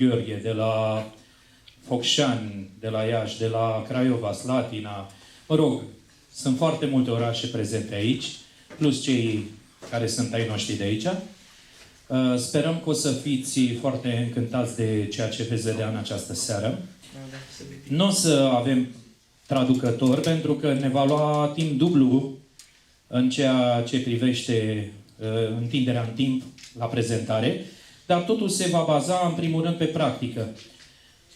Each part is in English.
Gheorghe, de la Focșani, de la Iași, de la Craiova, Slatina. Mă rog, sunt foarte multe orașe prezente aici, plus cei care sunt ai noștri de aici. Sperăm că o să fiți foarte încântați de ceea ce veți vedea în această seară. Nu o să avem traducător, pentru că ne va lua timp dublu în ceea ce privește întinderea în timp la prezentare, dar totul se va baza în primul rând pe practică.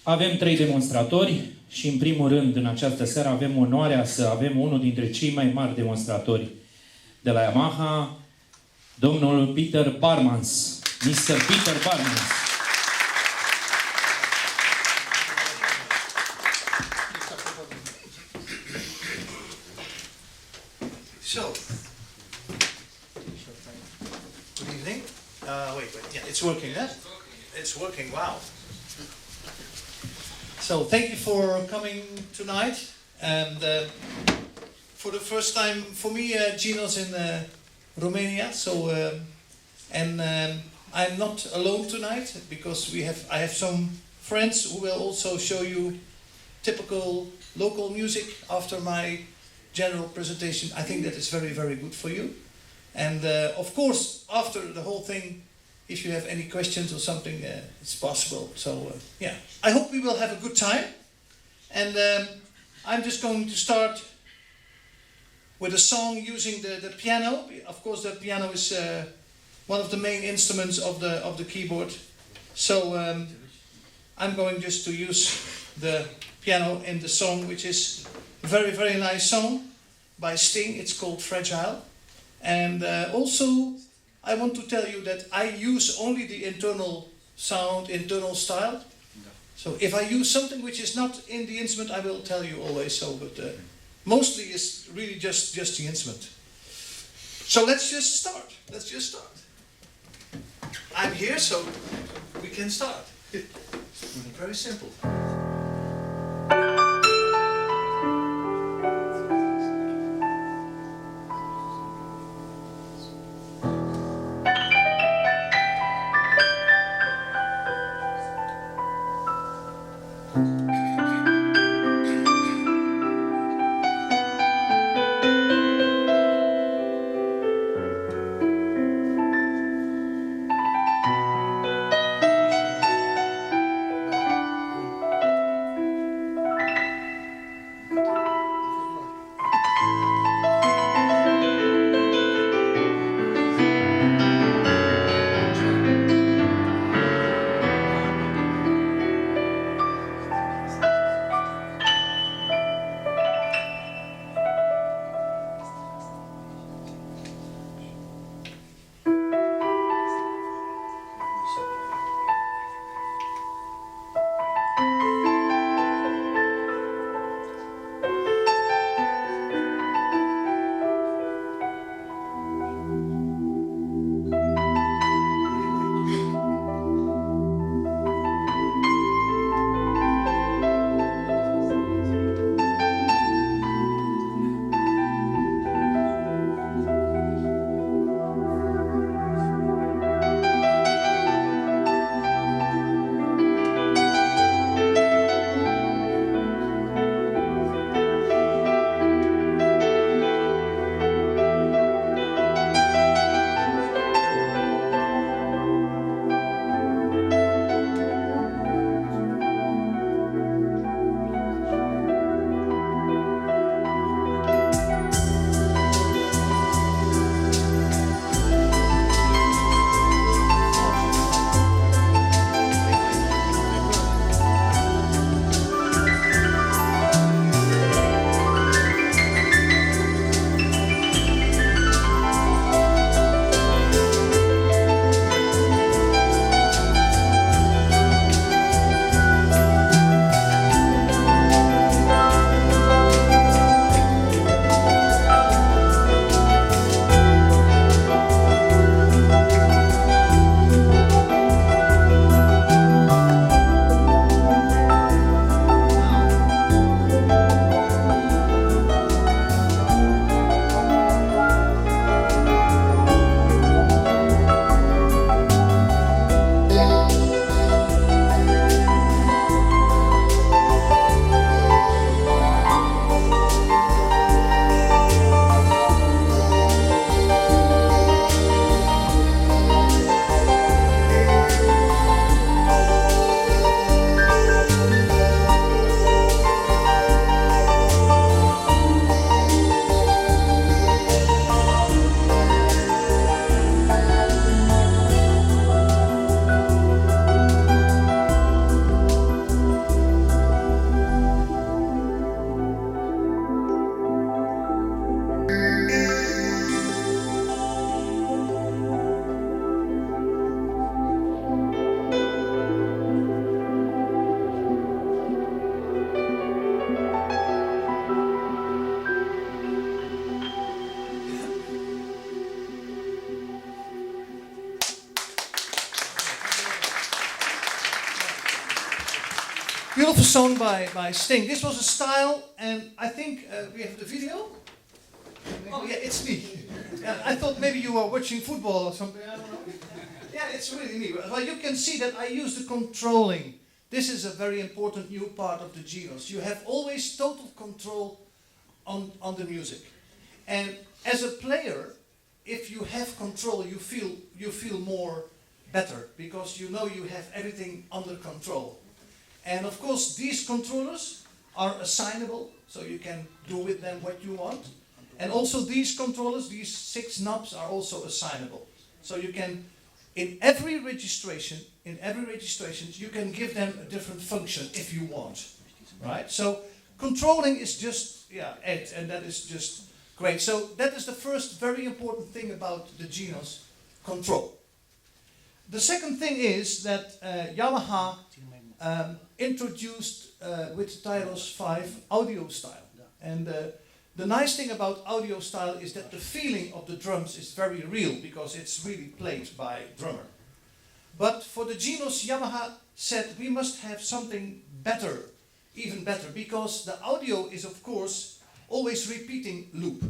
Avem 3 demonstratori și în primul rând în această seară avem onoarea să avem unul dintre cei mai mari demonstratori de la Yamaha, domnul Peter Baartmans, Mr. Peter Baartmans. So, good evening. Wait, yeah, it's working, huh? It's working, wow. So, thank you for coming tonight. And for the first time, for me, Genos in Romania. So, I'm not alone tonight because I have some friends who will also show you typical local music after my general presentation. I think that is very, very good for you. And of course, after the whole thing, if you have any questions or something, it's possible. So yeah, I hope we will have a good time. And I'm just going to start with a song using the piano. Of course, the piano is one of the main instruments of the keyboard. So I'm going just to use the piano in the song, which is a very, very nice song by Sting. It's called Fragile. And also, I want to tell you that I use only the internal sound, internal style. So if I use something which is not in the instrument, I will tell you always so. But mostly it's really just the instrument. So let's just start. Let's just start. I'm here, so we can start. Very simple. beautiful song by Sting. This was a style, and I think we have the video. Oh yeah, it's me. Yeah, I thought maybe you were watching football or something. I don't know. Yeah, it's really me. Well, you can see that I use the controlling. This is a very important new part of the Genos. You have always total control on the music, and as a player, if you have control, you feel more better because you know you have everything under control. And of course, these controllers are assignable, so you can do with them what you want. And also these controllers, these 6 knobs are also assignable. So you can, in every registration, you can give them a different function if you want, right? So controlling is just, yeah, it, and that is just great. So that is the first very important thing about the Genos, control. The second thing is that Yamaha introduced with Tyros 5 audio style. And the nice thing about audio style is that the feeling of the drums is very real because it's really played by drummer. But for the Genos, Yamaha said we must have something better, even better, because the audio is of course always repeating loop,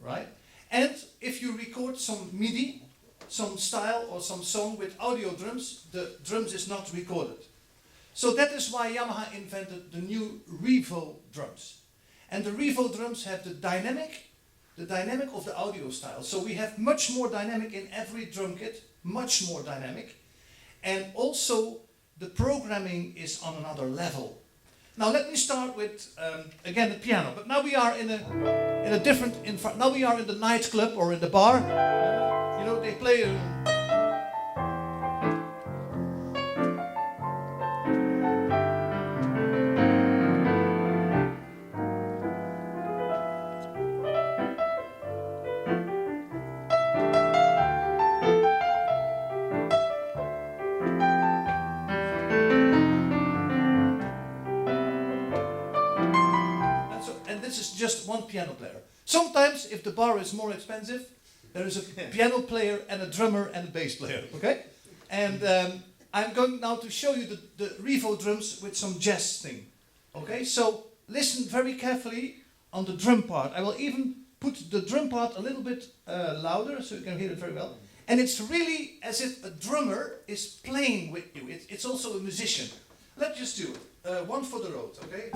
right? And if you record some MIDI, some style or some song with audio drums, the drums is not recorded. So that is why Yamaha invented the new Revo drums. And the Revo drums have the dynamic of the audio style. So we have much more dynamic in every drum kit, much more dynamic. And also the programming is on another level. Now let me start with, again, the piano. But now we are in a different, now we are in the nightclub or in the bar. You know, they play this is just one piano player. Sometimes, if the bar is more expensive, there is a piano player and a drummer and a bass player, okay? And I'm going now to show you the Revo drums with some jazz thing, okay? So listen very carefully on the drum part. I will even put the drum part a little bit louder so you can hear it very well. And it's really as if a drummer is playing with you. It's also a musician. Let's just do it. One for the road, okay?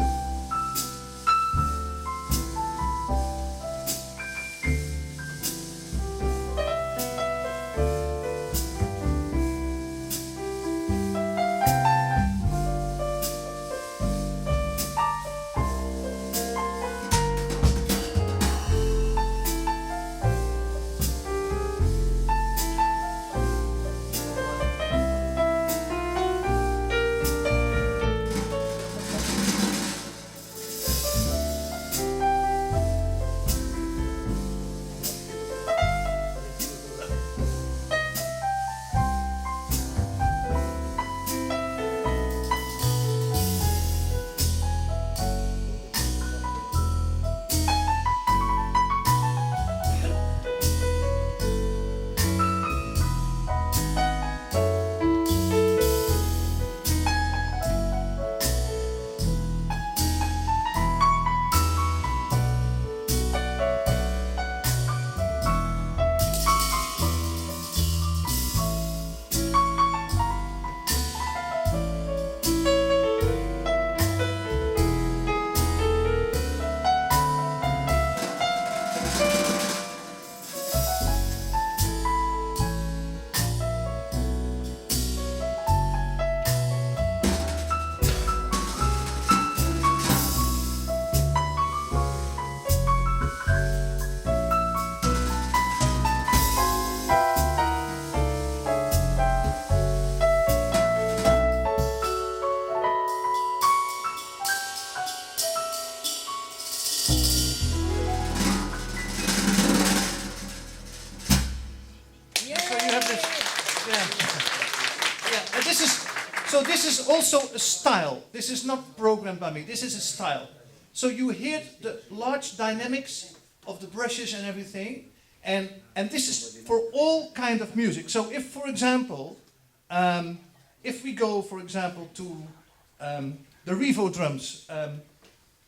This is also a style. This is not programmed by me. This is a style. So you hear the large dynamics of the brushes and everything, and this is for all kind of music. So if, for example, if we go, for example, to the Revo drums.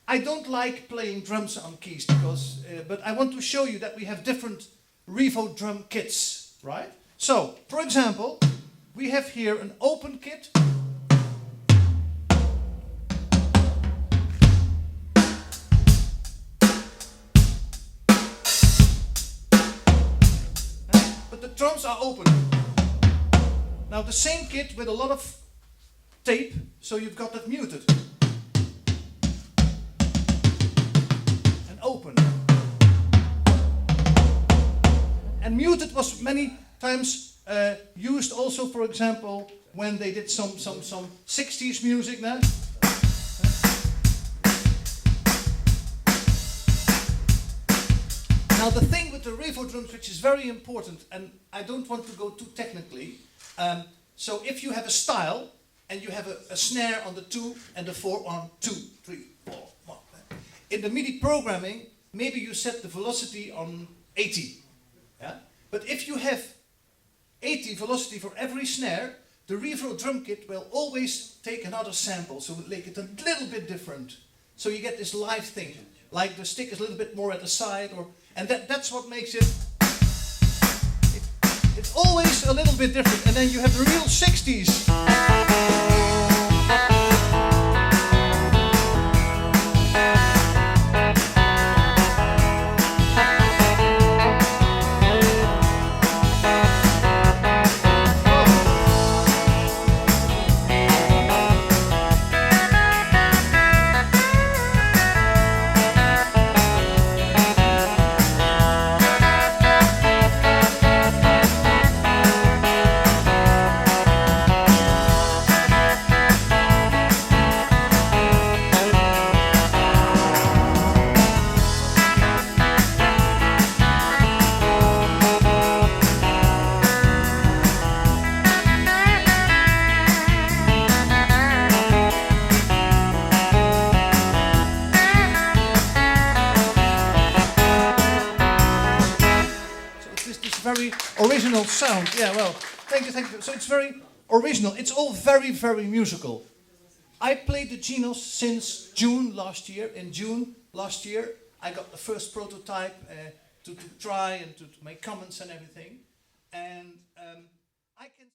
I don't like playing drums on keys because, but I want to show you that we have different Revo drum kits, right? So, for example, we have here an open kit. But the drums are open. Now the same kit with a lot of tape, so you've got that muted. And open. And muted was many times used also, for example, when they did some 60s music now. Now the thing with the Revo drums, which is very important, and I don't want to go too technically, so if you have a style, and you have a snare on the 2 and the 4, 1, 2, 3, 4, 1. In the MIDI programming, maybe you set the velocity on 80. Yeah? But if you have 80 velocity for every snare, the Revo drum kit will always take another sample, so it make it a little bit different. So you get this live thing, like the stick is a little bit more at the side, and that's what makes it. It's always a little bit different, and then you have the real 60s. Very original sound. Yeah, well, thank you. So it's very original. It's all very, very musical. I played the Genos since June last year. In June last year, I got the first prototype to try and to make comments and everything. And I can...